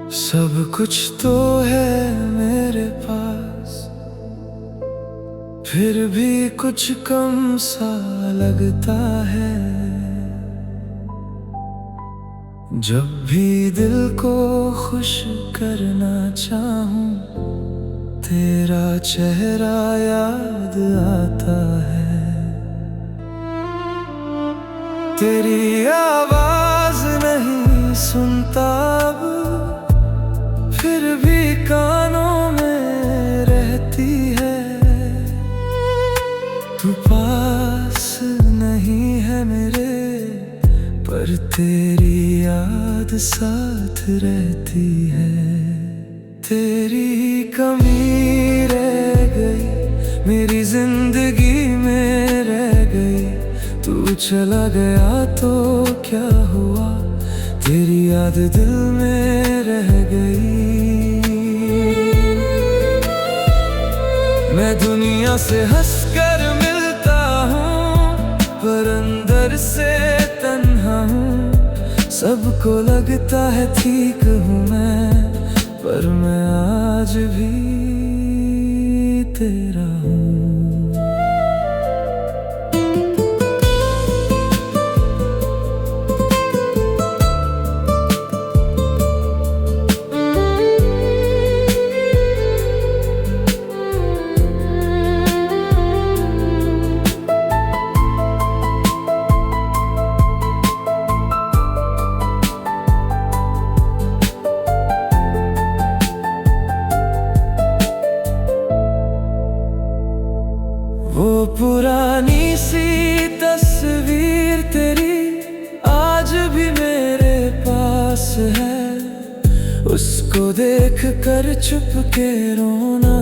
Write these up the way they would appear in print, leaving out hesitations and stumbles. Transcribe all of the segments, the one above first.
सब कुछ तो है मेरे पास, फिर भी कुछ कम सा लगता है। जब भी दिल को खुश करना चाहूं, तेरा चेहरा याद आता है। तेरी आवाज नहीं सुनता अब, फिर भी कानों में रहती है। तू पास नहीं है मेरे, पर तेरी याद साथ रहती है। तेरी कमी रह गई मेरी जिंदगी में रह गई। तू चला गया तो क्या हुआ, तेरी याद दिल में रह गई। मैं दुनिया से हंसकर मिलता हूँ, पर अंदर से तन्हा हूँ। सबको लगता है ठीक हूँ मैं, पर मैं आज भी तेरा हूँ। वो पुरानी सी तस्वीर तेरी आज भी मेरे पास है। उसको देख कर चुप के रोना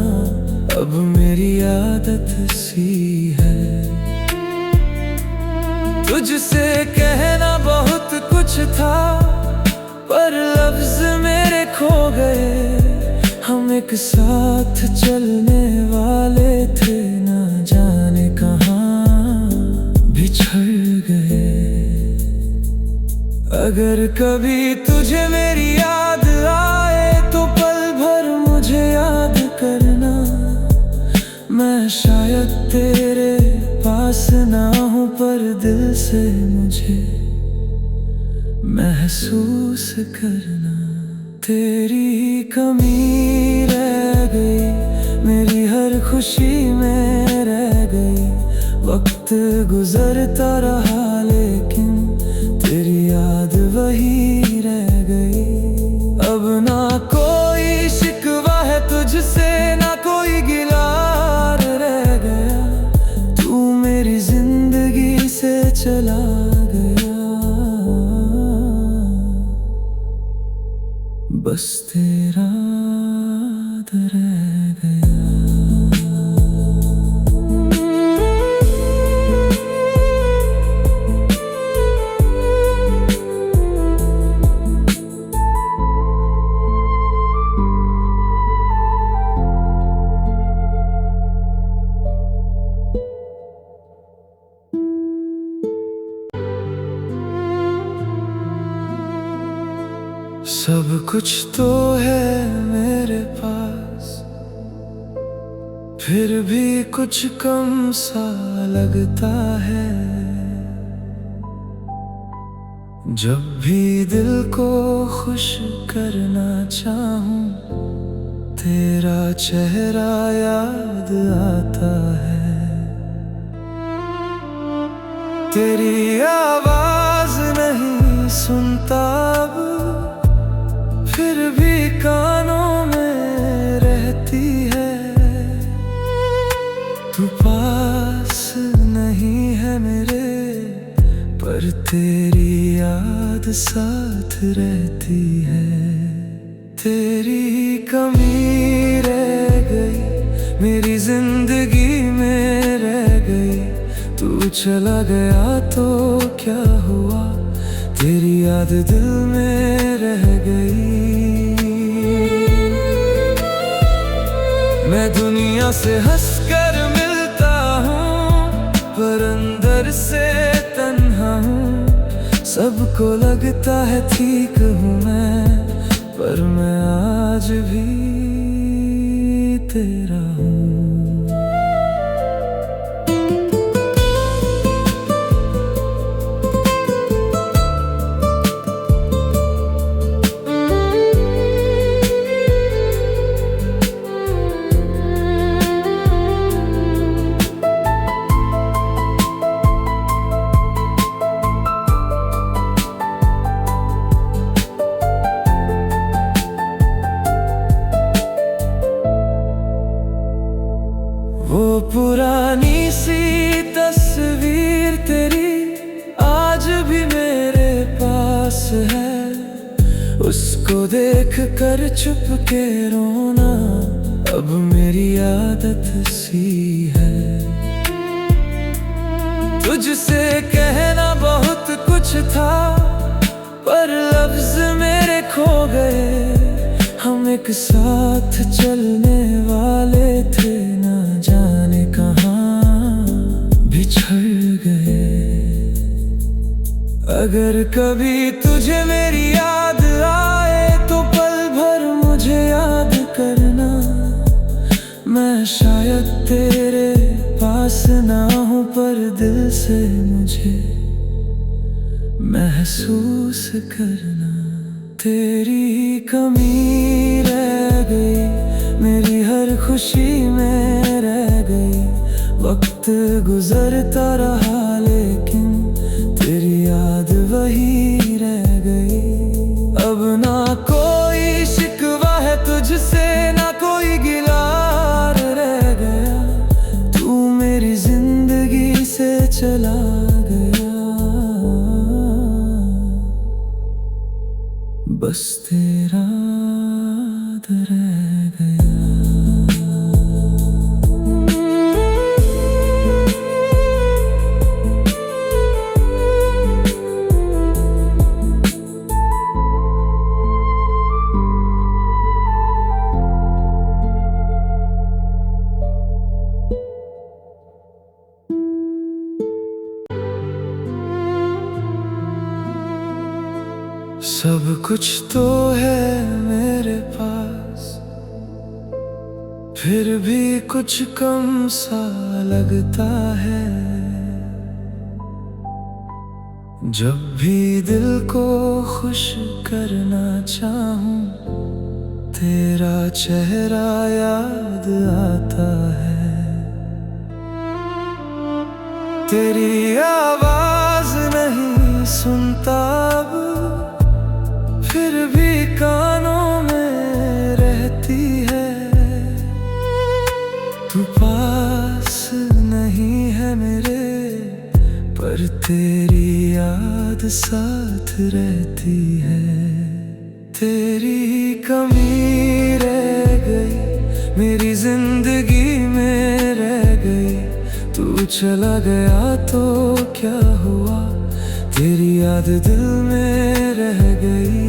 अब मेरी आदत सी है। तुझसे कहना बहुत कुछ था, पर लफ्ज मेरे खो गए। हम एक साथ चलने वाले थे, ना जाने कहाँ बिछड़ गए। अगर कभी तुझे मेरी याद आए तो पल भर मुझे याद करना। मैं शायद तेरे पास ना हूँ, पर दिल से मुझे महसूस करना। तेरी कमी रह गई मेरी हर खुशी में रह गई। वक्त गुजरता रहा लेकिन तेरी याद वही रह गई। अब ना कोई शिकवा है तुझसे, ना कोई गिला रह गया। तू मेरी जिंदगी से चला गया, बस तेरा याद रह गया। सब कुछ तो है मेरे पास, फिर भी कुछ कम सा लगता है। जब भी दिल को खुश करना चाहूं, तेरा चेहरा याद आता है। तेरी आवाज नहीं सुनता अब, फिर भी कानों में रहती है। तू पास नहीं है मेरे, पर तेरी याद साथ रहती है। तेरी कमी रह गई मेरी जिंदगी में रह गई। तू चला गया तो क्या हुआ, तेरी याद दिल में रह गई। मैं दुनिया से हंसकर मिलता हूँ, पर अंदर से तन्हा हूँ। सबको लगता है ठीक हूँ मैं, पर मैं आज भी तेरा हूँ। वो पुरानी सी तस्वीर तेरी आज भी मेरे पास है, उसको देख कर चुप के रोना अब मेरी आदत सी है। तुझसे कहना बहुत कुछ था पर लफ्ज मेरे खो गए। हम एक साथ चलने वाले थे, ना जाने कहाँ बिछड़ गए। अगर कभी तुझे मेरी याद आए तो पल भर मुझे याद करना। मैं शायद तेरे पास ना हूँ पर दिल से मुझे महसूस करना। तेरी कमी रह गई मेरी हर खुशी में रह गई। वक्त गुजरता रहा लेकिन तेरी याद वही रह गई। अब ना कोई शिकवा है तुझसे, ना कोई गिला रह गया। तू मेरी जिंदगी से चला गया, बस तेरा याद रह गया। सब कुछ तो है मेरे पास, फिर भी कुछ कम सा लगता है। जब भी दिल को खुश करना चाहूं तेरा चेहरा याद आता है। तेरी आवाज नहीं सुनता अब, फिर भी कानों में रहती है। तू पास नहीं है मेरे पर तेरी याद साथ रहती है। तेरी कमी रह गई मेरी जिंदगी में रह गई। तू चला गया तो क्या हुआ, तेरी याद दिल में रह गई।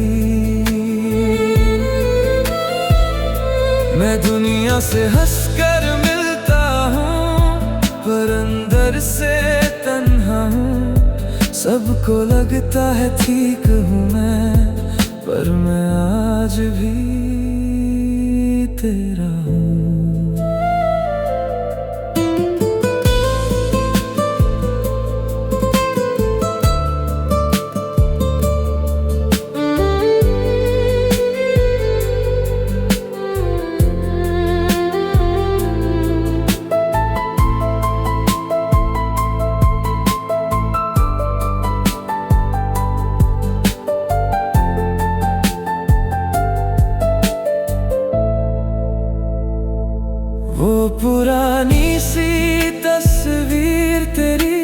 मैं दुनिया से हंसकर मिलता हूँ पर अंदर से तन्हा हूँ। सबको लगता है ठीक हूँ मैं पर मैं आज भी तेरा हूँ। वो पुरानी सी तस्वीर तेरी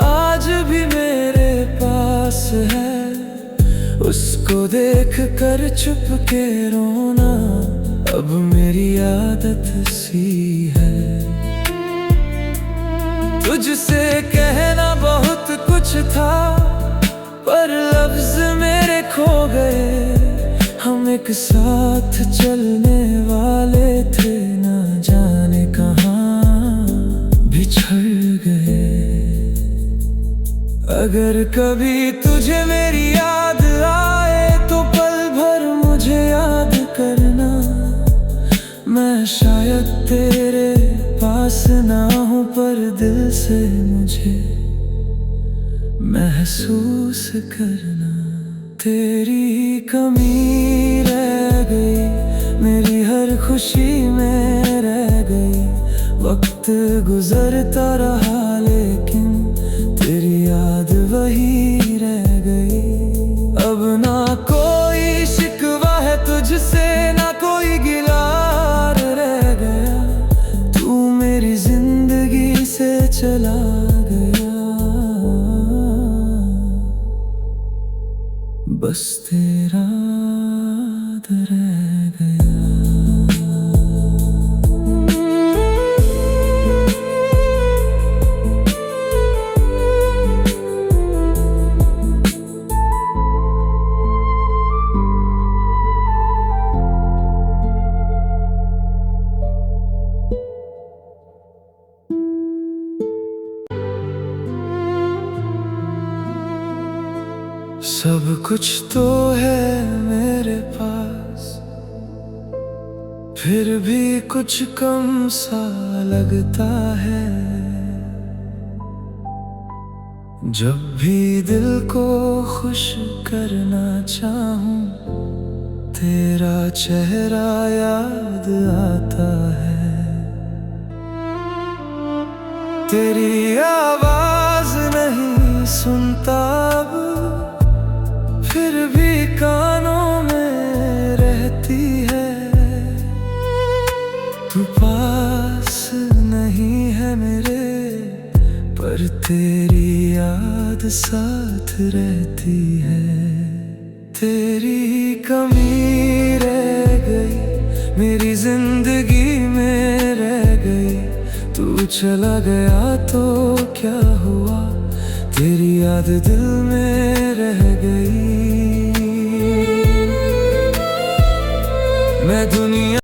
आज भी मेरे पास है, उसको देख कर चुप के रोना अब मेरी आदत सी है। तुझसे कहना बहुत कुछ था पर लफ्ज मेरे खो गए। हम एक साथ चलने वाले थे, ना जाने कहाँ बिछड़ गए। अगर कभी तुझे मेरी याद आए तो पल भर मुझे से मुझे महसूस करना। तेरी कमी रह गई मेरी हर खुशी में रह गई। वक्त गुजरता रहा लेकिन तेरी याद वही रह गई। अब ना कोई शिकवा है तुझसे, ना कोई गिला रह गया। तू मेरी जिंदगी से चला गया, बस तेरा याद रह गया। सब कुछ तो है मेरे पास, फिर भी कुछ कम सा लगता है। जब भी दिल को खुश करना चाहूं तेरा चेहरा याद आता है। तेरी आवाज नहीं सुनता अब, फिर भी कानों में रहती है। तू पास नहीं है मेरे, पर तेरी याद साथ रहती है। तेरी कमी रह गई मेरी जिंदगी में रह गई। तू चला गया तो क्या हुआ, तेरी याद दिल में रह गई।